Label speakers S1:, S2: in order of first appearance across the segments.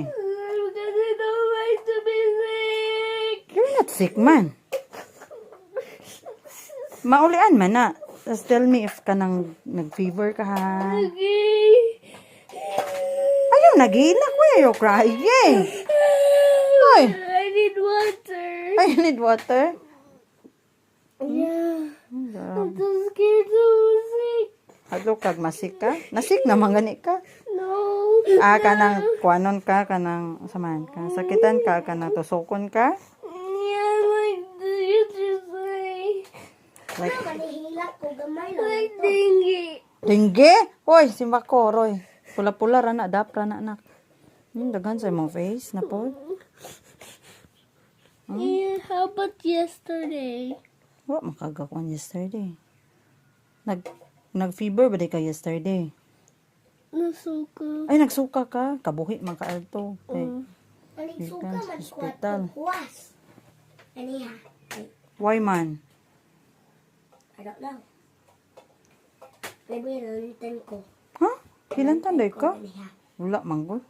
S1: Because I don't like to be sick.
S2: You're not sick man. Maulian man na. Just tell me if ka nang nag-fever ka ha.
S1: Okay.
S2: Ayaw, nag-iinak. Why are you crying? Oy.
S1: I need water.
S2: I need water.
S1: Yeah. I'm so scared to be sick.
S2: Hadlo kag masik ka? Nasik naman gani ka.
S1: No.
S2: Kanang kuanon ka, kanang saman ka. Sakitan ka, kanang tusokon ka.
S1: Yeah, like you just
S2: Like,
S1: like dengue.
S2: dengue? Oy, simba ko, Roy. Pula-pula rana, dap rana, anak. Daghan sa imong face, na po.
S1: Yeah, how about yesterday?
S2: Wa, makagakon yesterday. Nag-fever ba di ka yesterday?
S1: Nasuka.
S2: Ay, nagsuka ka. Kabuhi, man ka alto.
S3: Suka man
S2: hospital.
S3: kuwas. Aniha.
S2: Why man?
S3: I don't know. Maybe nalitan ko.
S2: Ha? Ilan tanday ka?
S3: Aniha.
S2: Wala, manggol.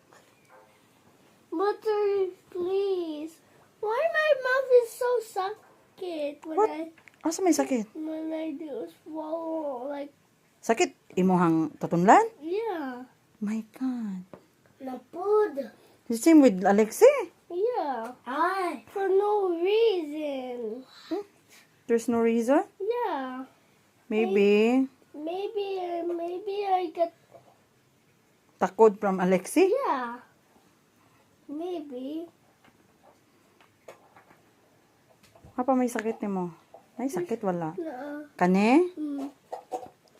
S1: Butter, please. Why my mouth is so sakit
S2: What? Asa may sakit?
S1: when I do swallow? Like,
S2: Sakit? Imuhang tutunlan?
S1: yeah.
S2: My God.
S3: Napud.
S2: The same with Alexi.
S1: Yeah.
S3: Ay.
S1: For no reason.
S2: There's no reason?
S1: Yeah.
S2: Maybe
S1: Maybe I got,
S2: takod from Alexi?
S1: yeah. Maybe.
S2: Apa may sakit ni mo? Ay, sakit wala.
S1: No.
S2: Kane?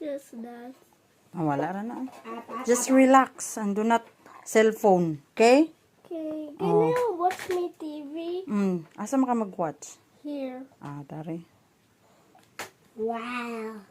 S1: Just that.
S2: Wala ra na. Just relax and do not cellphone. Okay?
S1: Okay. Can
S2: Oh.
S1: you watch me TV?
S2: Asa maka mag-watch?
S1: Here.
S2: Tari.
S3: Wow.